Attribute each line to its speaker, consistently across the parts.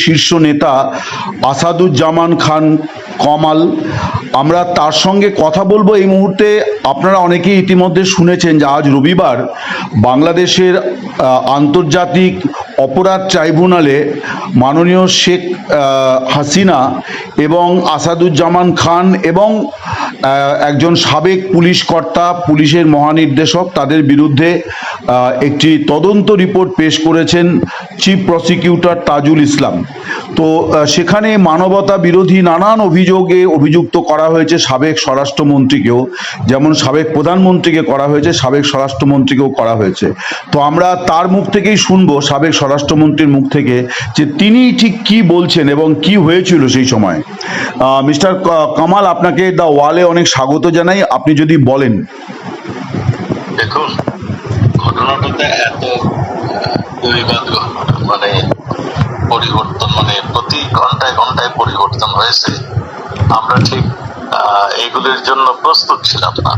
Speaker 1: শীর্ষ নেতা আসাদুজ্জামান খান কামাল। আমরা তার সঙ্গে কথা বলবো এই মুহূর্তে। আপনারা অনেকেই ইতিমধ্যে শুনেছেন যে আজ রবিবার বাংলাদেশের আন্তর্জাতিক অপরাধ ট্রাইব্যুনালে মাননীয় শেখ হাসিনা এবং আসাদুজ্জামান খান এবং একজন সাবেক পুলিশ কর্তা, পুলিশের মহানির্দেশক, তাদের বিরুদ্ধে একটি তদন্ত রিপোর্ট পেশ করেছেন চিফ প্রসিকিউটর তাজুল ইসলাম। তো সেখানে মানবতা বিরোধী নানান অভিযোগে অভিযুক্ত করা হয়েছে সাবেক স্বরাষ্ট্রমন্ত্রীকেও, যেমন সাবেক প্রধানমন্ত্রীকে করা হয়েছে, সাবেক স্বরাষ্ট্রমন্ত্রীকেও করা হয়েছে। তো আমরা তার মুখ থেকেই শুনবো, সাবেক স্বরাষ্ট্রমন্ত্রীর মুখ থেকে, যে তিনি ঠিক কি বলছেন এবং কি হয়েছিল সেই সময়। মিস্টার কামাল, আপনাকে দ্য ওয়ালে অনেক স্বাগত জানাই। আপনি যদি বলেন।
Speaker 2: দেখুন, ঘটনাটাতে এত মানে পরিবর্তন, মানে প্রতি ঘন্টায় ঘন্টায় পরিবর্তন হয়েছে। আমরা ঠিক এগুলির জন্য প্রস্তুত ছিলাম না।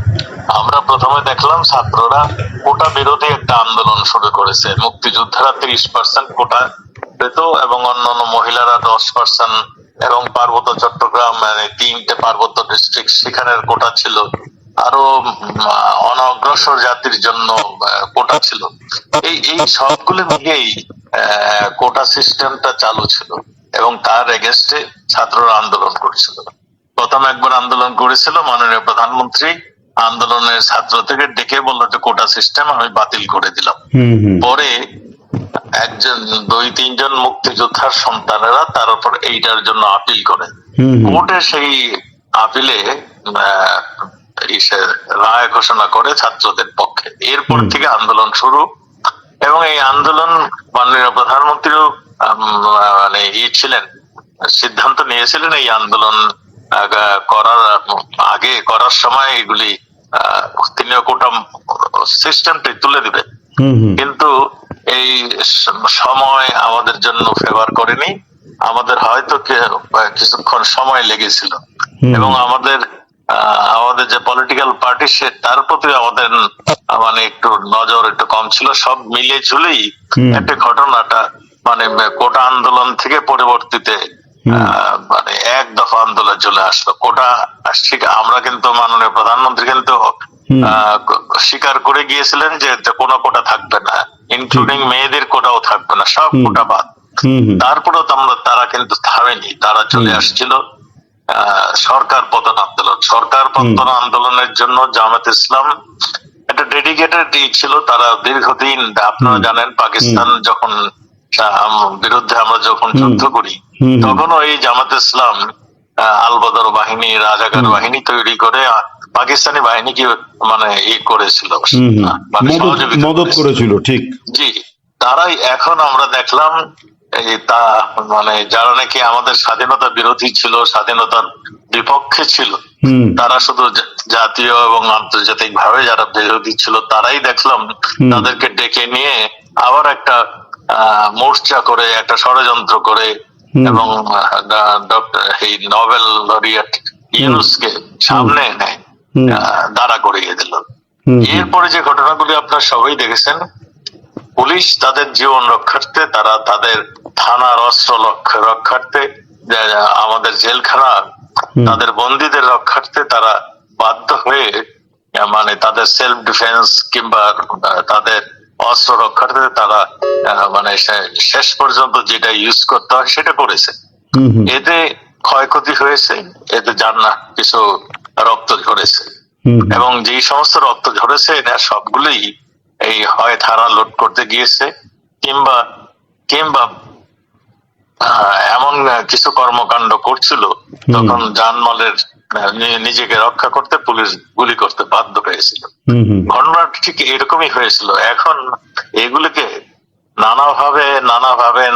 Speaker 2: আমরা প্রথমে দেখলাম ছাত্ররা কোটা বিরোধী একটা আন্দোলন শুরু করেছে। মুক্তিযোদ্ধারা 30% কোটা পেত এবং অন্যান্য মহিলারা 10%, এবং পার্বত্য চট্টগ্রাম, মানে 3টে পার্বত্য ডিস্ট্রিক্ট, সেখানের কোটা ছিল। আরো অনগ্রসর জাতির জন্য কোটা ছিল। এই সবগুলো মিলিয়েই কোটা সিস্টেমটা চালু ছিল এবং তার এগেনস্টে ছাত্ররা আন্দোলন করেছিল। প্রথম একবার আন্দোলন করেছিল, মাননীয় প্রধানমন্ত্রী আন্দোলনের ছাত্র থেকে ডেকে বললো যে কোটা সিস্টেম আমি বাতিল করে দিলাম। পরে একজন 2-3 জন মুক্তিযোদ্ধার সন্তানেরা তার উপর এইটার জন্য আপিল করে। কোর্টে সেই আপিলে রায় ঘোষণা করে ছাত্রদের পক্ষে। এরপর থেকে আন্দোলন শুরু, এবং এই আন্দোলন মাননীয় প্রধানমন্ত্রীও মানে ছিলেন, সিদ্ধান্ত নিয়েছিলেন এই আন্দোলন করার সময় এগুলি তিনিও কোটা সিস্টেমটি তুলে দিবেন। কিন্তু এই সময় আমাদের জন্য ফেভার করেনি। আমাদের হয়তো কিছুক্ষণ সময় লেগেছিল, এবং আমাদের যে পলিটিক্যাল পার্টি তার প্রতি আমাদের মানে একটু নজর একটু কম ছিল। সব মিলে ঝুলেই একটা ঘটনাটা মানে কোটা আন্দোলন থেকে পরবর্তীতে মানে এক দফা আন্দোলন চলে আসলো। কোটা আমরা কিন্তু মাননীয় প্রধানমন্ত্রী কিন্তু স্বীকার করে গিয়েছিলেন যে কোনো কোটা থাকবে না, ইনক্লুডিং মেয়েদের কোটাও থাকবে না, সব কোটা বাদ। তারপরেও তারা কিন্তু থামেনি, তারা চলে আসছিল সরকার পতন আন্দোলন। সরকার পতন আন্দোলনের জন্য জামাত ইসলাম একটা ডেডিকেটেড ছিল। তারা দীর্ঘদিন, আপনারা জানেন, পাকিস্তান যখন বিরুদ্ধে আমরা যখন যুদ্ধ করি, তখনও এই জামাত ইসলাম আলবদর বাহিনী, রাজাকার বাহিনী তৈরি করে পাকিস্তানি বাহিনীকে মানে করেছিল,
Speaker 1: মদত করেছিল। ঠিক,
Speaker 2: জি। তারাই এখন আমরা দেখলাম তা মানে যারা নাকি আমাদের স্বাধীনতা বিরোধী ছিল, স্বাধীনতার বিপক্ষে ছিল, তারা শুধু জাতীয় এবং আন্তর্জাতিক ভাবে যারা বিরোধী ছিল, তারাই দেখলাম তাদেরকে ডেকে নিয়ে আবার একটা মোর্চা করে, একটা ষড়যন্ত্র করে, এবং এই নোবেল লরিয়েট ইউনুসকে সামনে এনে দাঁড়া করিয়ে দিল। এরপরে যে ঘটনাগুলি আপনারা সবাই দেখেছেন, পুলিশ তাদের জীবন রক্ষার্থে, তারা তাদের থানার অস্ত্র রক্ষার্থে, আমাদের জেলখানা তাদের বন্দীদের রক্ষার্থে তারা বাধ্য হয়ে মানে তাদের সেলফ ডিফেন্স কিংবা তাদের অস্ত্র রক্ষার্থে তারা মানে শেষ পর্যন্ত যেটা ইউজ করতে হয় সেটা করেছে। এতে ক্ষয়ক্ষতি হয়েছে, এতে জানা কিছু রক্ত ঝরেছে, এবং যে সমস্ত রক্ত ঝরেছে এটা সবগুলোই এই হয় থানা লুট করতে গিয়েছে, কিংবা এমন কিছু কর্মকাণ্ড করছিল তখন জানমালের নিজেকে রক্ষা করতে পুলিশ গুলি করতে বাধ্য হয়েছিল। ঘটনা ঠিক এরকমই হয়েছিল। এখন এগুলিকে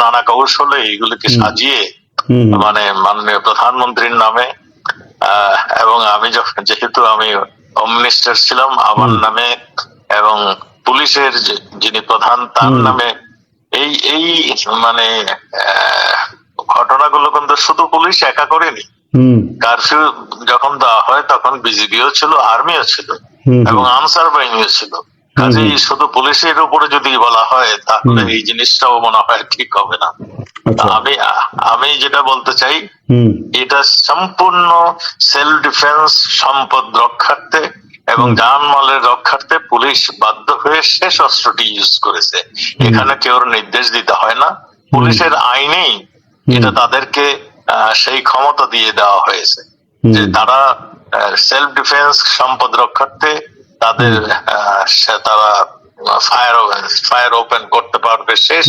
Speaker 2: নানা কৌশলে এগুলিকে সাজিয়ে মানে মাননীয় প্রধানমন্ত্রীর নামে, এবং আমি যেহেতু আমি হোম মিনিস্টার ছিলাম, আমার নামে, এবং পুলিশের যিনি প্রধান তার নামে এই মানে ঘটনাগুলো কিন্তু শুধু পুলিশ একা করেনি। কারফিউ যখন দেওয়া হয় তখন বিজিবিও ছিল, আর্মিও ছিল, এবং আনসার বাহিনীও ছিল। কাজেই শুধু পুলিশের উপরে যদি বলা হয় তাহলে এই জিনিসটাও মনে হয় ঠিক হবে না।
Speaker 1: আচ্ছা।
Speaker 2: আমি আমি যেটা বলতে চাই, এটা সম্পূর্ণ সেলফ ডিফেন্স, সম্পদ রক্ষার্থে এবং জানমালের রক্ষার্থে পুলিশ বাধ্য হয়ে শেষ অস্ত্রটি ইউজ করেছে। এখানে কেউ নির্দেশ দিতে হয় না, পুলিশের আইনেই এটা তাদেরকে সেই ক্ষমতা দিয়ে দেওয়া হয়েছে যে তারা সেলফ ডিফেন্স, সম্পদ রক্ষার্থে তাদের তারা ফায়ার ওপেন করতে পারবে। শেষ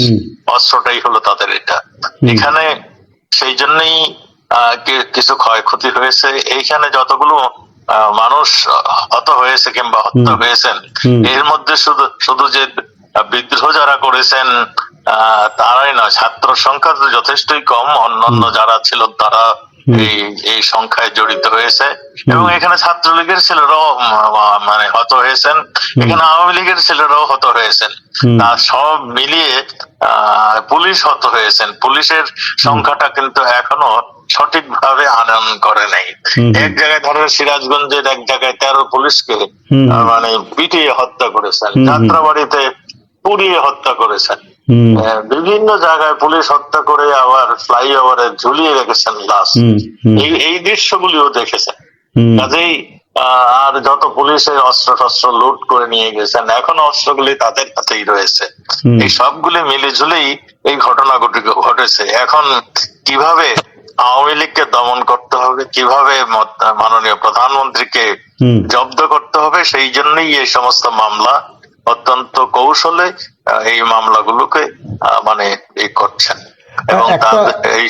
Speaker 2: অস্ত্রটাই হলো তাদের এটা। এখানে সেই জন্যই কিছু ক্ষয়ক্ষতি হয়েছে। এইখানে যতগুলো মানুষ হত হয়েছে কিংবা হত্যা হয়েছেন, এর মধ্যে শুধু যে বিদ্রোহ যারা করেছেন তারাই নয়, ছাত্র সংখ্যা তো যথেষ্টই কম, অন্যান্য যারা ছিল তারা এই সংখ্যায় জড়িত হয়েছে। এবং এখানে ছাত্রলীগের ছেলেরাও মানে হত হয়েছেন, এখানে আওয়ামী লীগের ছেলেরাও হত হয়েছেন। তা সব মিলিয়ে পুলিশ হত হয়েছেন। পুলিশের সংখ্যাটা কিন্তু এখনো সঠিকভাবে আনয়ন করে নাই। এক জায়গায় ধরেন সিরাজগঞ্জের এক জায়গায় 13 পুলিশকে মানে পিটিয়ে হত্যা করেছেন, যাত্রাবাড়িতে পুড়িয়ে হত্যা করেছেন, বিভিন্ন জায়গায় পুলিশ হত্যা করে আবার ফ্লাইওভারে ঝুলিয়ে রেখেছেন লাশ। এই দৃশ্যগুলিও দেখেছেন। কাজেই আর যত পুলিশের অস্ত্র শস্ত্র লুট করে নিয়ে গেছেন, এখন অস্ত্রগুলি তাদের হাতেই রয়েছে। এই সবগুলি মিলে ঝুলেই এই ঘটনাগুলি ঘটেছে। এখন কিভাবে আওয়ামী লীগকে দমন করতে হবে, কিভাবে মাননীয় প্রধানমন্ত্রীকে জব্দ করতে হবে, সেই জন্যই এই সমস্ত মামলা অত্যন্ত কৌশলে এই মামলাগুলোকে মানে এই করছেন এবং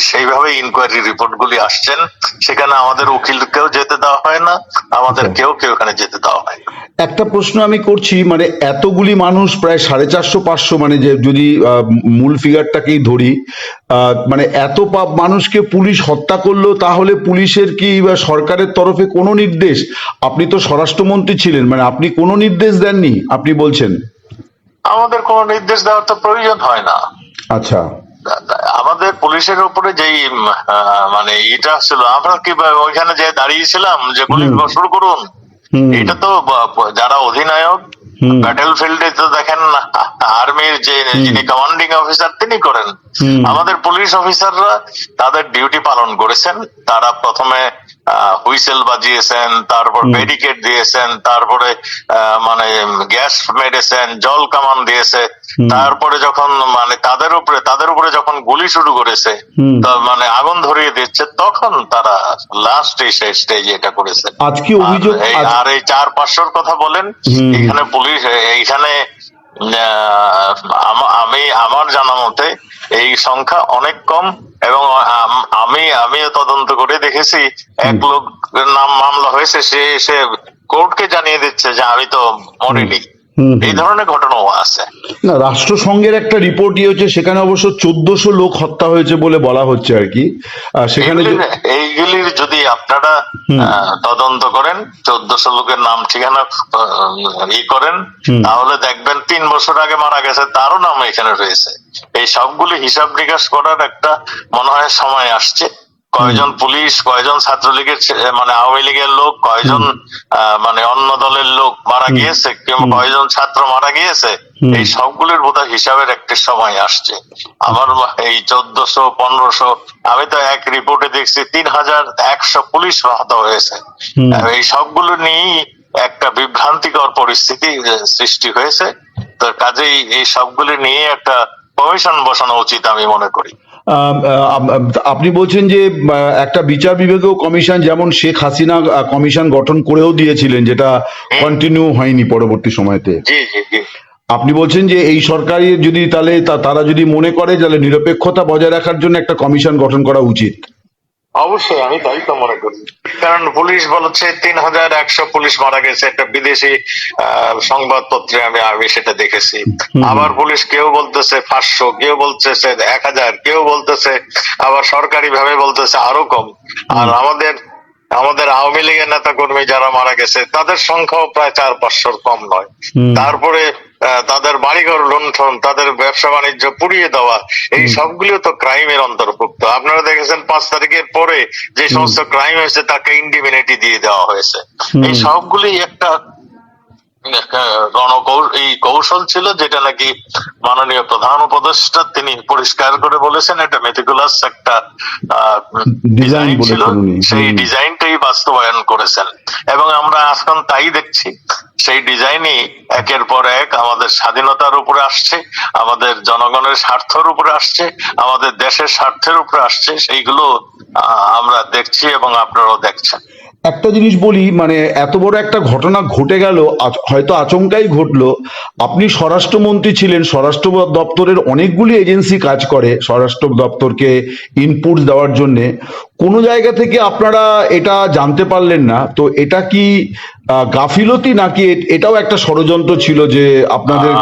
Speaker 2: সেইভাবে ইনকোয়ারি রিপোর্ট গুলি আসছেন। সেখানে আমাদের উকিলকেও যেতে দেওয়া হয় না, আমাদের কেউ ওখানে যেতে দেওয়া হয় না।
Speaker 1: একটা প্রশ্ন আমি করছি, মানে এতগুলি মানুষ, প্রায় 450-500, মানে যে যদি মূল ফিগারটাকেই ধরি, মানে এত মানুষকে পুলিশ হত্যা করলো, তাহলে পুলিশের কি বা সরকারের তরফে কোনো নির্দেশ? আপনি তো স্বরাষ্ট্রমন্ত্রী ছিলেন, মানে আপনি কোনো নির্দেশ দেননি আপনি বলছেন?
Speaker 2: আমাদের কোনো নির্দেশ দেওয়ার তো প্রয়োজন হয় না।
Speaker 1: আচ্ছা,
Speaker 2: আমাদের পুলিশের উপরে যেই মানে এটা ছিল, আমরা কি ওইখানে যে দাঁড়িয়েছিলাম যে গুলি শুরু করুন, এটা তো যারা অধিনায়ক ব্যাটেল ফিল্ডে তো দেখেন আর্মির যে যিনি কমান্ডিং অফিসার তিনি করেন। আমাদের পুলিশ অফিসাররা তাদের ডিউটি পালন করেছেন। তারা প্রথমে হুইসেল বাজিয়েছেন, তারপর ব্যারিকেড দিয়েছেন, তারপরে মানে গ্যাস মেরেছেন, জল কামান দিয়েছে। তারপরে যখন মানে তাদের উপরে যখন গুলি শুরু করেছে, মানে আগুন ধরিয়ে দিচ্ছে, তখন তারা লাস্ট স্টেজে এটা করেছে।
Speaker 1: আজকে অভিযোগ
Speaker 2: আর এই 400-500 কথা বলেন, এখানে পুলিশ এইখানে আমার জানা মতে এই সংখ্যা অনেক কম। এবং আমিও তদন্ত করে দেখেছি, এক লোক নাম মামলা হয়েছে, সে কোর্টকে জানিয়ে দিচ্ছে যে আমি তো মরিনি। এই ধরনের ঘটনাও আছে।
Speaker 1: না, রাষ্ট্রসংঘের একটা রিপোর্ট হচ্ছে, সেখানে অবশ্য 1400 লোক হত্যা হয়েছে বলে বলা হচ্ছে আর কি। সেখানে
Speaker 2: এইগুলির যদি আপনারা তদন্ত করেন, 1400 লোকের নাম ঠিকানা করেন, তাহলে দেখবেন 3 বছর আগে মারা গেছে তারও নাম এখানে রয়েছে। এই সবগুলি হিসাব নিকাশ করার একটা মনে হয় সময় আসছে। কয়জন পুলিশ, কয়জন ছাত্রলীগের মানে আওয়ামী লীগের লোক, কয়জন মানে অন্য দলের লোক মারা গিয়েছে, কিংবা কয়জন ছাত্র মারা গিয়েছে, এই সবগুলির বোধহয় হিসাবের একটা সময় আসছে। আমার এই 1400-1500, আমি তো এক রিপোর্টে দেখছি 3100 পুলিশ আহত হয়েছে। এই সবগুলো নিয়েই একটা বিভ্রান্তিকর পরিস্থিতি সৃষ্টি হয়েছে। তো কাজেই এই সবগুলি নিয়ে একটা কমিশন বসানো উচিত আমি মনে করি।
Speaker 1: আপনি বলছেন যে একটা বিচার বিভাগীয় কমিশন, যেমন শেখ হাসিনা কমিশন গঠন করেও দিয়েছিলেন, যেটা কন্টিনিউ হয়নি পরবর্তী সময়তে। আপনি বলছেন যে এই সরকারি যদি তাহলে তারা যদি মনে করে তাহলে নিরপেক্ষতা বজায় রাখার জন্য একটা কমিশন গঠন করা উচিত।
Speaker 2: অবশ্যই, আমি তাই তো মনে করি। কারণ পুলিশ বলছে 3100 পুলিশ মারা গেছে, একটা বিদেশি সংবাদপত্রে আমি সেটা দেখেছি। আবার পুলিশ কেউ বলতেছে 500, কেউ বলতেছে 1000, কেউ বলতেছে আবার সরকারি ভাবে বলতেছে আরো কম। আর আমাদের আওয়ামী লীগের নেতা কর্মী যারা মারা গেছে তাদের সংখ্যাও প্রায় 400-500 কম নয়। তারপরে তাদের বাড়িঘর লুণ্ঠন, তাদের ব্যবসা বাণিজ্য পুড়িয়ে দেওয়া, এই সবগুলো তো ক্রাইমের অন্তর্ভুক্ত। আপনারা দেখেছেন 5 তারিখের পরে যে সমস্ত ক্রাইম হয়েছে তাকে ইন্ডিমিনিটি দিয়ে দেওয়া হয়েছে। এই সবগুলি একটা এই কৌশল ছিল, যেটা নাকি মাননীয় প্রধান উপদেষ্টা তিনি পরিষ্কার করে বলেছেন এটা মেটিকুলাস একটা ডিজাইন ছিল, সেই ডিজাইনটাই বাস্তবায়ন করেছেন। এবং আমরা এখন তাই দেখছি, সেই ডিজাইনই একের পর এক আমাদের স্বাধীনতার উপরে আসছে, আমাদের জনগণের স্বার্থের উপরে আসছে, আমাদের দেশের স্বার্থের উপরে আসছে, সেইগুলো আমরা দেখছি এবং আপনারাও দেখছেন।
Speaker 1: একটা জিনিস বলি, মানে এত বড় একটা ঘটনা ঘটে গেল, হয়তো আচমকাই ঘটলো। আপনি স্বরাষ্ট্রমন্ত্রী ছিলেন, স্বরাষ্ট্র দপ্তরের অনেকগুলি এজেন্সি কাজ করে স্বরাষ্ট্র দপ্তরকে ইনপুট দেওয়ার জন্য। কোনো জায়গা থেকে আপনারা এটা জানতে পারলেন না, তো এটা কি গাফিলতি নাকি এটাও একটা ষড়যন্ত্র ছিল যে আপনাদের?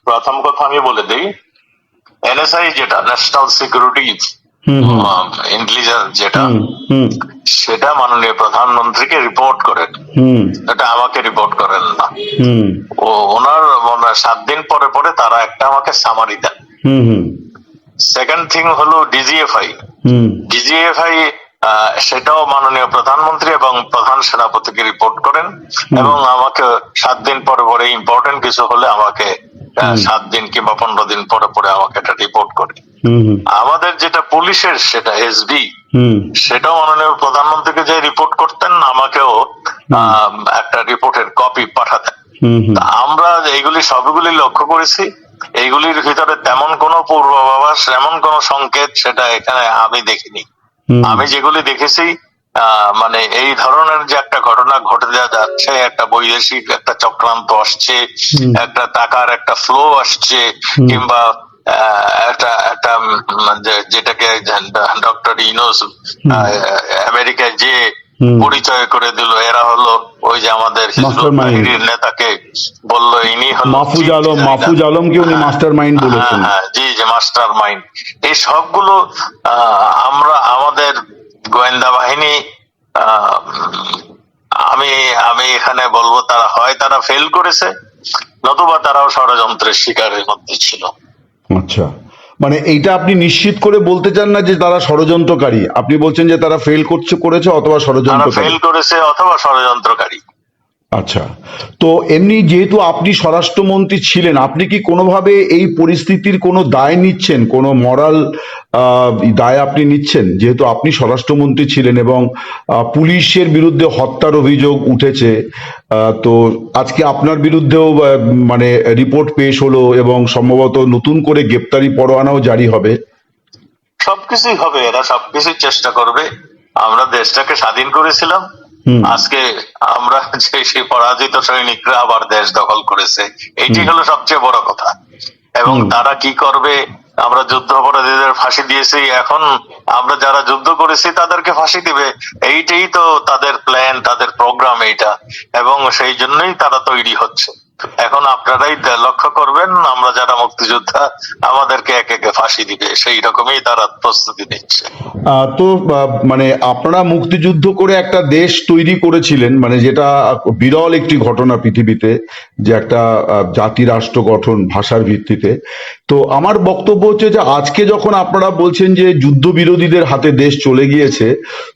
Speaker 2: প্রথম কথা আমি বলে দিই, এনএসআই যেটা ন্যাশনাল সিকিউরিটি ইন্টেলিজেন্স যেটা, সেটা মাননীয় প্রধানমন্ত্রীকে রিপোর্ট করেন, এটা আমাকে রিপোর্ট করেন না। ও ওনার 7 দিন পরে পরে তারা একটা আমাকে সামারি দেন। সেকেন্ড থিং হলো ডিজিএফআই, সেটাও মাননীয় প্রধানমন্ত্রী এবং প্রধান সেনাপতিকে রিপোর্ট করেন, এবং আমাকে 7 দিন পরে পরে ইম্পর্টেন্ট কিছু হলে আমাকে 7 দিন কিংবা 15 দিন পরে পরে আমাকে এটা রিপোর্ট করে। আমাদের যেটা পুলিশের সেটা এসবি, সেটাও মাননীয় প্রধানমন্ত্রীকে যে রিপোর্ট করতেন, আমাকেও একটা রিপোর্টের কপি পাঠাতেন। আমরা এইগুলি সবগুলি লক্ষ্য করেছি, এইগুলির ভিতরে তেমন কোনো পূর্বাভাস, এমন কোন সংকেত সেটা এখানে আমি দেখিনি। আমি যেগুলি দেখেছি, মানে এই ধরনের যে একটা ঘটনা ঘটে যাচ্ছে, একটা বৈদেশিক একটা চক্রান্ত আসছে, একটা টাকার একটা ফ্লো আসছে, কিংবা একটা একটা যেটাকে ডক্টর ইউনূস আমেরিকায় যে পরিচয় করে দিল, এরা হলো ওই যে আমাদের হিজবুত বাহিনীর নেতাকে বললো ইনি হলো
Speaker 1: মাহফুজ আলমকে উনি মাস্টার মাইন্ড বলেছেন।
Speaker 2: জি জি, মাস্টার মাইন্ড। এই সবগুলো আমরা আমাদের গোয়েন্দা বাহিনী, আমি এখানে বলবো তারা ফেল করেছে, নতুবা তারাও ষড়যন্ত্রের শিকারের মধ্যে ছিল।
Speaker 1: আচ্ছা, মানে এইটা আপনি নিশ্চিত করে বলতে চান না যে তারা ষড়যন্ত্রকারী? আপনি বলছেন যে তারা করেছে অথবা
Speaker 2: ষড়যন্ত্রকারী।
Speaker 1: আচ্ছা, তো এমনি যেহেতু আপনি স্বরাষ্ট্রমন্ত্রী ছিলেন, আপনি কি কোনোভাবে এই পরিস্থিতির কোনো দায় নিচ্ছেন, কোনো মরাল দায় আপনি নিচ্ছেন? যেহেতু আপনি স্বরাষ্ট্রমন্ত্রী ছিলেন এবং পুলিশের বিরুদ্ধে হত্যার অভিযোগ উঠেছে, তো আজকে আপনার বিরুদ্ধেও মানে রিপোর্ট পেশ হলো এবং সম্ভবত নতুন করে গ্রেপ্তারি পরোয়ানাও জারি হবে।
Speaker 2: সবকিছুই হবে, এরা সবকিছুই চেষ্টা করবে। আমরা দেশটাকে স্বাধীন করেছিলাম, আজকে আমরা যে সেই পরাজিত সৈনিকরা আবার দেশ দখল করেছে, এইটি হলো সবচেয়ে বড় কথা। এবং তারা কি করবে, আমরা যুদ্ধ অপরাধীদের ফাঁসি দিয়েছি, এখন আমরা যারা যুদ্ধ করেছি তাদেরকে ফাঁসি দিবে, এইটাই তো তাদের প্ল্যান, তাদের প্রোগ্রাম এইটা, এবং সেই জন্যই তারা তৈরি হচ্ছে। এখন আপনারাই লক্ষ্য করবেন, আমরা যারা মুক্তিযোদ্ধা আমাদেরকে একে একে ফাঁসি দিবে, সেই রকমই তারা প্রস্তুতি নিচ্ছে।
Speaker 1: তো মানে আপনারা মুক্তিযুদ্ধ করে একটা দেশ তৈরি করেছিলেন, মানে যেটা বিরল একটি ঘটনা পৃথিবীতে, যে একটা জাতি রাষ্ট্র গঠন ভাষার ভিত্তিতে। তো আমার বক্তব্য হচ্ছে যে আজকে যখন আপনারা বলছেন যে যুদ্ধ বিরোধীদের হাতে দেশ চলে গিয়েছে,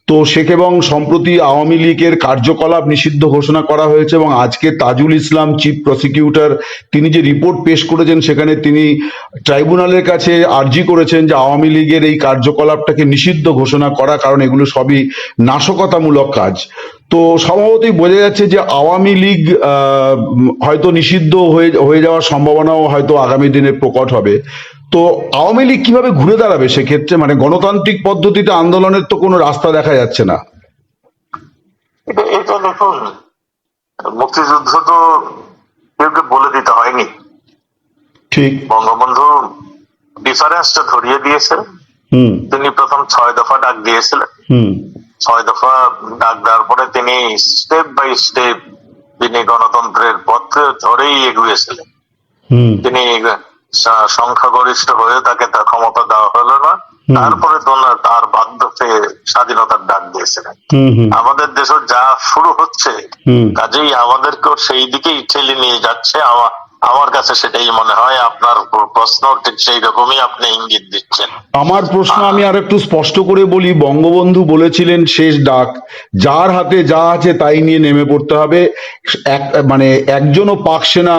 Speaker 1: তো শেখ এবং সম্প্রতি আওয়ামী লীগের কার্যকলাপ নিষিদ্ধ ঘোষণা করা হয়েছে, এবং আজকে তাজুল ইসলাম চিফ প্রসিকিউটর তিনি যে রিপোর্ট পেশ করেছেন, সেখানে তিনি ট্রাইব্যুনালের কাছে আর্জি করেছেন যে আওয়ামী লীগের এই কার্যকলাপটাকে নিষিদ্ধ ঘোষণা করা, কারণ এগুলো সবই নাশকতামূলক কাজ। তো স্বভাবতই বোঝা যাচ্ছে যে আওয়ামী লীগ হয়তো নিষিদ্ধ হয়ে যাওয়ার সম্ভাবনাও হয়তো আগামী দিনে প্রকট হবে। তো আওয়ামী লীগ কিভাবে ঘুরে দাঁড়াবে সেক্ষেত্রে? মানে গণতান্ত্রিক পদ্ধতিতে আন্দোলনের তো কোনো রাস্তা দেখা যাচ্ছে না।
Speaker 2: এটা দেখুন, মুক্তিযুদ্ধ তো কেউ বলে দিতে হয়নি,
Speaker 1: ঠিক
Speaker 2: বঙ্গবন্ধু ডিফারেন্সটা ধরিয়ে দিয়েছেন। তিনি প্রথম 6 দফা ডাক দিয়েছিলেন, 6 দফা ডাক দেওয়ার পরে তিনি স্টেপ বাই স্টেপ তিনি গণতন্ত্রের পথে ধরেই এগিয়েছিলেন। তিনি সংখ্যাগরিষ্ঠ হয়ে তাকে তার ক্ষমতা দেওয়া হলো না, তারপরে তার বাধ্য হয়ে স্বাধীনতার ডাক দিয়েছিলেন। আমাদের দেশের যা শুরু হচ্ছে, কাজেই আমাদেরকেও সেই দিকেই ঠেলে নিয়ে যাচ্ছে আমার কাছে সেটাই মনে হয়। আপনার প্রশ্ন ঠিক সেই রকমই আপনি ইঙ্গিত দিচ্ছেন।
Speaker 1: আমার প্রশ্ন আমি আর একটু স্পষ্ট করে বলি, বঙ্গবন্ধু বলেছিলেন শেষ ডাক, যার হাতে যা আছে তাই নিয়ে নেমে পড়তে হবে, মানে একজনও পাক সেনা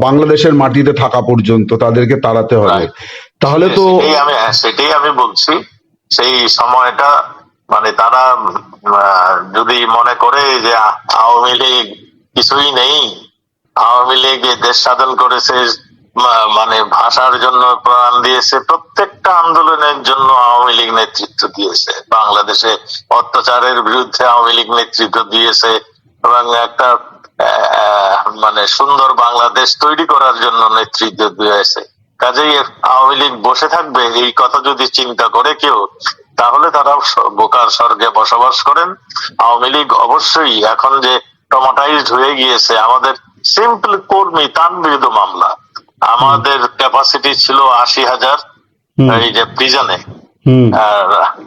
Speaker 1: বাংলাদেশের মাটিতে থাকা পর্যন্ত তাদেরকে তাড়াতে হবে। তাহলে তো
Speaker 2: সেটাই আমি বলছি, সেই সময়টা মানে তারা যদি মনে করে যে আওয়ামী লীগ কিছুই নেই, আওয়ামী লীগ দেশ স্বাধীন করেছে, মানে ভাষার জন্য প্রাণ দিয়েছে, প্রত্যেকটা আন্দোলনের জন্য আওয়ামী লীগ নেতৃত্ব দিয়েছে, বাংলাদেশে অত্যাচারের বিরুদ্ধে আওয়ামী লীগ নেতৃত্ব দিয়েছে, এবং একটা মানে সুন্দর বাংলাদেশ তৈরি করার জন্য নেতৃত্ব দিয়েছে। কাজেই আওয়ামী লীগ বসে থাকবে এই কথা যদি চিন্তা করে কেউ, তাহলে তারা বোকার স্বর্গে বসবাস করেন। আওয়ামী লীগ অবশ্যই এখন যে ট্রমাটাইজড হয়ে গিয়েছে, আমাদের সিম্পল কর্মী তানবিদ মামলা, আমাদের ক্যাপাসিটি ছিল 80,000 এই যে প্রিজনে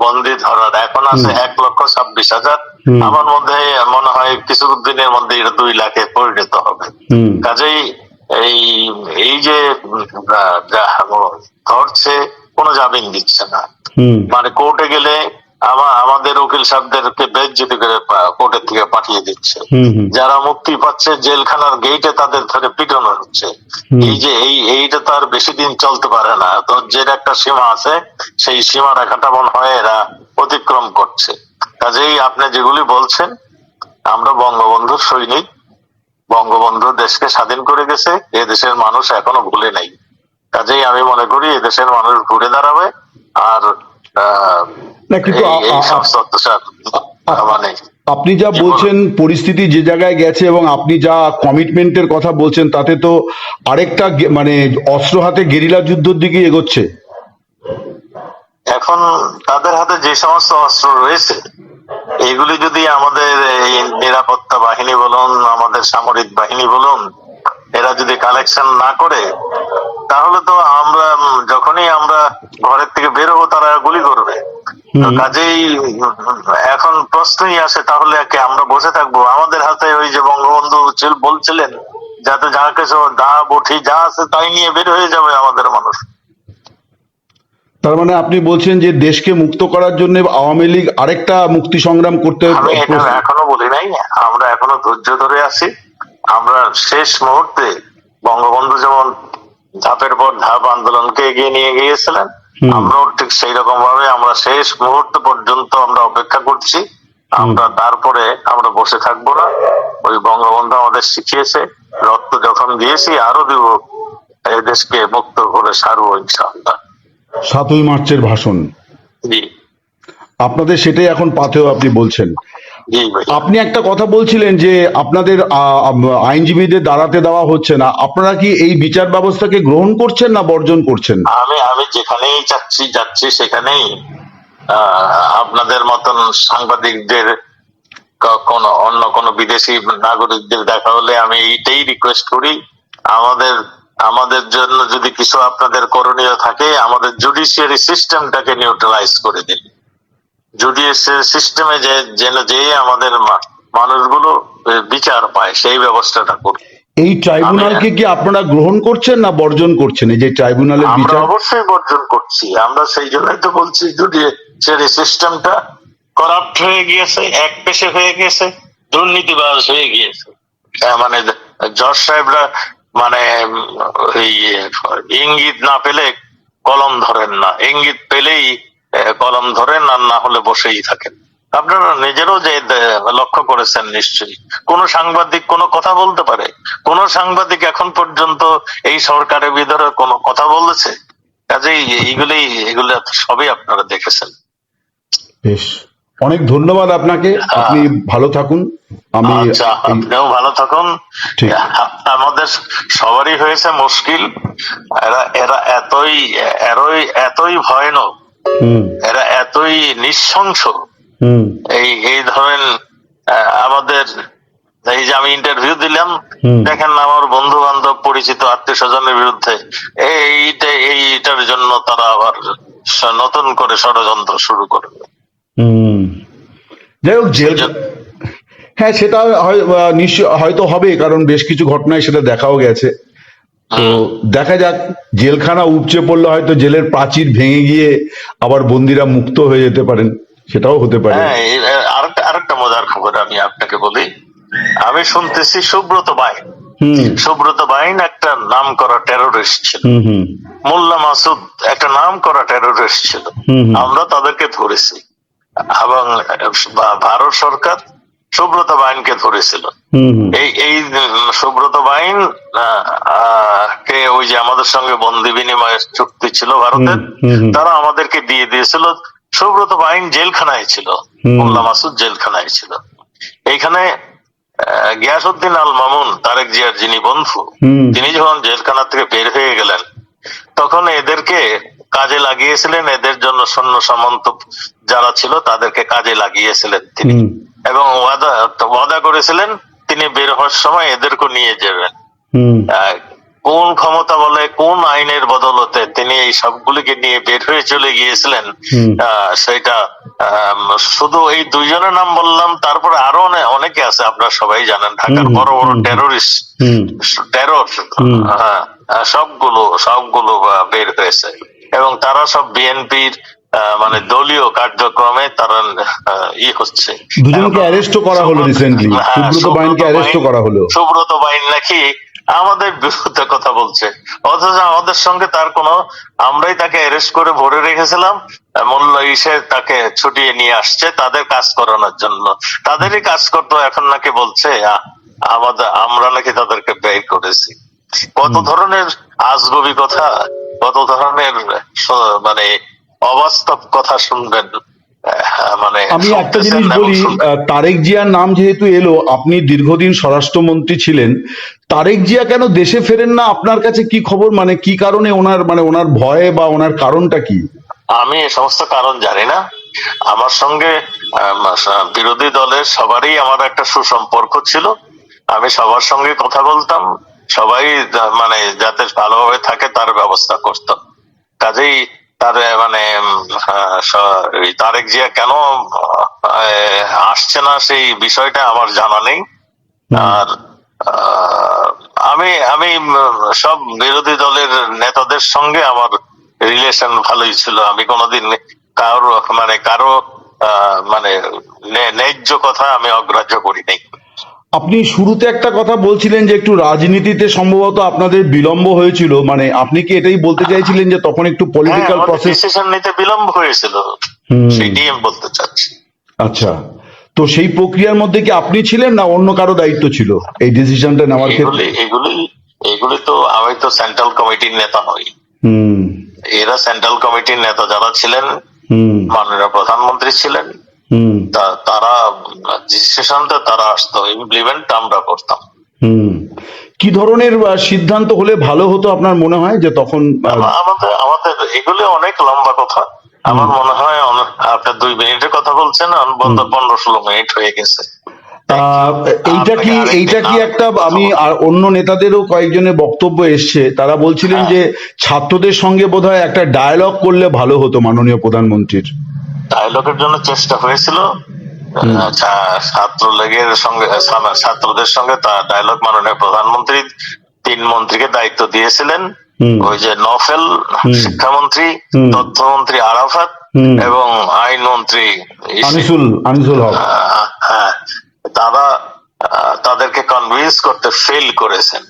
Speaker 2: বন্দি ধরার, এখন আছে 1,26,000। আমার মধ্যে মনে হয় কিছু দিনের মধ্যে এটা 2 লাখে পরিণত হবে। কাজেই এই যে ধরছে, কোনো জামিন দিচ্ছে না, মানে কোর্টে গেলে আমাদের উকিল সাহেবদেরকে বেজ্জতি করে কোর্টের থেকে পাঠিয়ে দিচ্ছে, যারা মুক্তি পাচ্ছে জেলখানার গেটে তাদের ধরে পিটানো হচ্ছে। এই যে এইটা তো আর বেশি দিন চলতে পারে না, তো যে একটা সীমা আছে, সেই সীমা রেখাটা মনে হয় এরা অতিক্রম করছে। কাজেই আপনি যেগুলি বলছেন, আমরা বঙ্গবন্ধুর সৈনিক, বঙ্গবন্ধু দেশকে স্বাধীন করে গেছে, এ দেশের মানুষ এখনো ভুলে নাই। কাজেই আমি মনে করি এদেশের মানুষ ঘুরে দাঁড়াবে। আর
Speaker 1: আপনি যা বলছেন, পরিস্থিতি যে জায়গায় গেছে এবং আপনি যা কমিটমেন্টের কথা বলছেন, তাতে তো আরেকটা মানে অস্ত্র হাতে গেরিলা যুদ্ধের দিকে এগোচ্ছে।
Speaker 2: এখন তাদের হাতে যে সমস্ত অস্ত্র রয়েছে, এগুলি যদি আমাদের এই নিরাপত্তা বাহিনী বলুন, আমাদের সামরিক বাহিনী বলুন, এরা যদি কালেকশন না করে, তাহলে তো আমরা যখনই আমরা ঘরের থেকে বের হবো তারা গুলি করবে। কাজেই এখন প্রশ্নই আসে, তাহলে আমরা বসে থাকবো? আমাদের হাতে ওই যে বঙ্গবন্ধু বলছিলেন, যাতে যা কিছু দা বঠি যা আছে তাই নিয়ে বের হয়ে যাবে আমাদের মানুষ।
Speaker 1: তার মানে আপনি বলছেন যে দেশকে মুক্ত করার জন্য আওয়ামী লীগ আরেকটা মুক্তি সংগ্রাম করতে?
Speaker 2: আমি এটা এখনো বলি নাই, আমরা এখনো ধৈর্য ধরে আছি। আমরা শেষ মুহূর্তে বঙ্গবন্ধু যেমন ধাপের পর ধাপ আন্দোলনকে এগিয়ে নিয়ে গিয়েছিলেন, আমরাও ঠিক সেই রকম ভাবে আমরা শেষ মুহূর্ত পর্যন্ত আমরা অপেক্ষা করছি। আমরা তারপরে আমরা বসে থাকবো না। ওই বঙ্গবন্ধু আমাদের শিখিয়েছে, রক্ত যখন দিয়েছি আরো দিব, এই দেশকে মুক্ত করে সারবো ইনশাআল্লাহ।
Speaker 1: 7ই মার্চের ভাষণ,
Speaker 2: জি,
Speaker 1: আপনাদের সেটাই এখন পাথেয় আপনি বলছেন। আপনি একটা কথা বলছিলেন যে আপনাদের আইনজীবীদের দাঁড়াতে দেওয়া হচ্ছে না, আপনারা কি এই বিচার ব্যবস্থাকে গ্রহণ করছেন না বর্জন করছেন?
Speaker 2: আমি যেখানেই যাচ্ছি সেখানেই আপনাদের মতন সাংবাদিকদের, অন্য কোন বিদেশি নাগরিকদের দেখা হলে আমি এইটাই রিকোয়েস্ট করি, আমাদের জন্য যদি কিছু আপনাদের করণীয় থাকে, আমাদের জুডিশিয়ারি সিস্টেমটাকে নিউট্রালাইজ করে দিন। জুডিশিয়ারি সিস্টেমে যে আমাদের মানুষগুলো বিচার পায়, সেই ব্যবস্থাটা করুন।
Speaker 1: এই ট্রাইব্যুনালকে কি আপনারা গ্রহণ করছেন না বর্জন করছেন? এই যে ট্রাইব্যুনালের বিচার,
Speaker 2: আমরা অবশ্যই বর্জন করছি। আমরা সেই জন্যই তো বলছি, জুডিশিয়ারি সিস্টেমটা করাপ্ট হয়ে গিয়েছে, একপেশে হয়ে গেছে, দুর্নীতিবাজ হয়ে গিয়েছে। মানে জজ সাহেবরা মানে ইঙ্গিত না পেলে কলম ধরেন না, ইঙ্গিত পেলেই কলম ধরেন, আর না হলে বসেই থাকেন। আপনারা নিজেরও যে লক্ষ্য করেছেন নিশ্চয়ই, কোন সাংবাদিক কোনো কথা বলতে পারে? কোন সাংবাদিক এখন পর্যন্ত এই সরকারের ভিতরে কোনো কথা বলেছে? কাজেই এগুলো সবই আপনারা দেখেছেন।
Speaker 1: বেশ, অনেক ধন্যবাদ আপনাকে, আপনি ভালো থাকুন।
Speaker 2: আপনিও ভালো থাকুন। আমাদের সবারই হয়েছে মুশকিল, এরা এতই ভয়ানক, এরা এতই নৃশংস। এই ধরেন আমাদের এই যে আমি ইন্টারভিউ দিলাম, দেখেন আমার বন্ধু বান্ধব পরিচিত আত্মীয় স্বজনের বিরুদ্ধে, এইটার জন্য তারা আবার নতুন করে ষড়যন্ত্র শুরু করবে।
Speaker 1: যাই হোক, হ্যাঁ সেটা হয়তো হবে, কারণ বেশ কিছু ঘটনায় সেটা দেখাও গেছে। তো দেখা যাক, জেলখানা উপচে পড়লে হয়তো জেলের প্রাচীর ভেঙে গিয়ে আবার বন্দীরা মুক্ত হয়ে যেতে পারেন, সেটাও হতে পারে।
Speaker 2: হ্যাঁ, আরেকটা মজার খবর আমি আপনাকে বলি। আমি শুনতেছি সুব্রত বাইন একটা নাম করা টেরোরিস্ট ছিল। মোল্লা মাসুদ একটা নাম করা টেরোরিস্ট ছিল। আমরা তাদেরকে ধরেছি এবং ভারত সরকার সুব্রত বাইনকে ধরেছিল। এই সুব্রত বাইন কে ওই যে আমাদের সঙ্গে বন্দি বিনিময়ের চুক্তি ছিল ভারতের, তারা আমাদেরকে দিয়ে দিয়েছিল। সুব্রত বাইন জেলখানায় ছিল, মোল্লা মাসুদ জেলখানায় ছিল। এইখানে গিয়াসউদ্দিন আল মামুন, তারেক জিয়ার যিনি বন্ধু, তিনি যখন জেলখানা থেকে বের হয়ে গেলেন তখন এদেরকে কাজে লাগিয়েছিলেন। এদের জন্য সৈন্য সামন্ত যারা ছিল তাদেরকে কাজে লাগিয়েছিলেন তিনি, এবং ওয়াদা করেছিলেন তিনি বের হওয়ার সময় এদেরকে নিয়ে যাবেন। কোন ক্ষমতা বলে, কোন আইনের বদলতে তিনি এই সবগুলিকে নিয়ে বের হয়ে চলে গিয়েছিলেন, সেটা শুধু এই দুইজনের নাম বললাম। তারপরে আরো অনেকে আছে, আপনারা সবাই জানেন, ঢাকার বড় বড় টেরোরিস্ট, টেরর, সবগুলো বের হয়েছে, এবং তারা সব বিএনপির মানে দলীয় কার্যক্রমে তারা হচ্ছে।
Speaker 1: দুজনকে অ্যারেস্ট করা হলো রিসেন্টলি, সুব্রত বাইনকে অ্যারেস্ট করা হলো।
Speaker 2: সুব্রত বাইন নাকি আমাদের বিরুদ্ধে কথা বলছে, অথচ আমাদের সঙ্গে তার কোনো, আমরাই তাকে অ্যারেস্ট করে ভরে রেখেছিলাম। মূল্য তাকে ছুটিয়ে নিয়ে আসছে তাদের কাজ করানোর জন্য। তাদেরই কাজ করতো, এখন নাকি বলছে আমরা নাকি তাদেরকে ব্যয় করেছি। কত ধরনের আজগবি কথা, কত ধরনের মানে অবাস্তব কথা শুনবেন। মানে
Speaker 1: আমি একটা জিনিস বলি, তারেক জিয়ার নাম যেহেতু এলো, আপনি দীর্ঘদিন স্বরাষ্ট্রমন্ত্রী ছিলেন, তারেক জিয়া কেন দেশে ফেরেন না? আপনার কাছে কি খবর, মানে কি কারণে ওনার ভয়ে বা ওনার কারণটা কি?
Speaker 2: আমি এ সমস্ত কারণ জানি না। আমার সঙ্গে বিরোধী দলের সবারই আমার একটা সুসম্পর্ক ছিল। আমি সবার সঙ্গে কথা বলতাম, সবাই মানে যাতে ভালোভাবে থাকে তার ব্যবস্থা করতাম। কাজেই তার মানে তারেক জিয়া কেন আসছে না সেই বিষয়টা আমার জানা নেই। আর আমি সব বিরোধী দলের নেতাদের সঙ্গে আমার রিলেশন ভালোই ছিল। আমি কোনোদিন কারো মানে ন্যায্য কথা আমি অগ্রাহ্য করি নাই।
Speaker 1: আপনি শুরুতে একটা কথা বলছিলেন যে একটু রাজনীতিতে সম্ভবত আপনাদের বিলম্ব হয়েছিল, মানে আপনি কি এটাই বলতে চাইছিলেন যে তখন একটু পলিটিক্যাল প্রসেস,
Speaker 2: ডিসিশন নিতে বিলম্ব হয়েছিল, সেটাই আমি বলতে চাচ্ছি।
Speaker 1: আচ্ছা, তো সেই প্রক্রিয়ার মধ্যে কি আপনি ছিলেন না অন্য কারো দায়িত্ব ছিল এই ডিসিশনটা নেওয়ার ক্ষেত্রে?
Speaker 2: এগুলি তো, আমি তো সেন্ট্রাল কমিটির নেতা নই। এরা সেন্ট্রাল কমিটির নেতা যারা ছিলেন, মাননীয় প্রধানমন্ত্রী ছিলেন, তারা ডিসিশনটা তারা আসতো, ইমপ্লিমেন্ট আমরা করতাম।
Speaker 1: কি ধরনের সিদ্ধান্ত হলে ভালো হতো আপনার মনে হয় যে তখন?
Speaker 2: আমাদের এগুলি অনেক লম্বা কথা। আমার মনে হয় আপনার 2 মিনিটের কথা বলছেন, 15-16 মিনিট হয়ে গেছে।
Speaker 1: এইটা কি একটা, আমি আর অন্য নেতাদেরও কয়েকজনের বক্তব্য এসছে, তারা বলছিলেন যে ছাত্রদের সঙ্গে বোধহয় একটা ডায়ালগ করলে ভালো হতো মাননীয় প্রধানমন্ত্রীর।
Speaker 2: ডায়ালগের জন্য চেষ্টা হয়েছিল, ছাত্রলীগের সঙ্গে, ছাত্রদের সঙ্গে ডায়ালগ মাননীয় প্রধানমন্ত্রী 3 মন্ত্রীকে দায়িত্ব দিয়েছিলেন। ওই যে নফেল শিক্ষামন্ত্রী, তথ্যমন্ত্রী আরাফাত এবং আইনমন্ত্রী
Speaker 1: আনিসুল হক,
Speaker 2: তারা তাদেরকে কনভিন্স করতে ফেল করেছেন।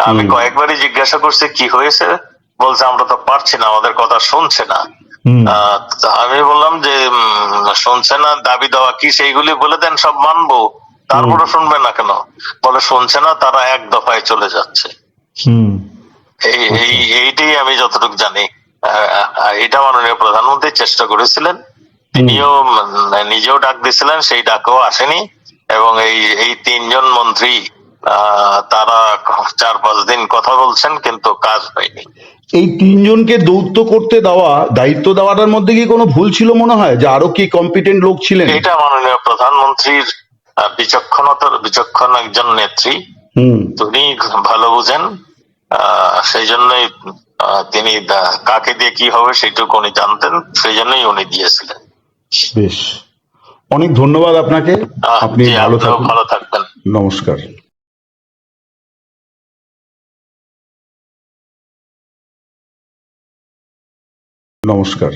Speaker 2: আমি কয়েকবারই জিজ্ঞাসা করছি কি হয়েছে, বলছে আমরা তো পারছি না, আমাদের কথা শুনছে না। আমি বললাম যে শুনছে না, দাবি দেওয়া কি সেইগুলি বলে দেন, সব মানবো, তারপরে শুনবে না কেন? বলে শুনছে না, তারা এক দফায় চলে যাচ্ছে। এইটাই আমি যতটুকু জানি। এটা মাননীয় প্রধানমন্ত্রী চেষ্টা করেছিলেন, তিনিও নিজেও ডাক দিয়েছিলেন, সেই ডাকও আসেনি। এবং এই 3 জন মন্ত্রী তারা 4-5 দিন কথা বলছেন, কিন্তু কাজ হয়নি।
Speaker 1: এই 3 জনকে দায়িত্ব দেওয়াটার মধ্যে কি কোনো ভুল ছিল মনে হয়, যে আরো কি কম্পিটেন্ট লোক ছিলেন?
Speaker 2: এটা মাননীয় প্রধানমন্ত্রীর বিচক্ষণ একজন নেত্রী, তিনি ভালো বুঝেন। সেই জন্যই তিনি কাকে দিয়ে কি হবে সেটুকু উনি জানতেন, সেই জন্যই উনি দিয়েছিলেন।
Speaker 1: বেশ, অনেক ধন্যবাদ আপনাকে। আপনি
Speaker 2: ভালো থাকবেন।
Speaker 1: নমস্কার। নমস্কার।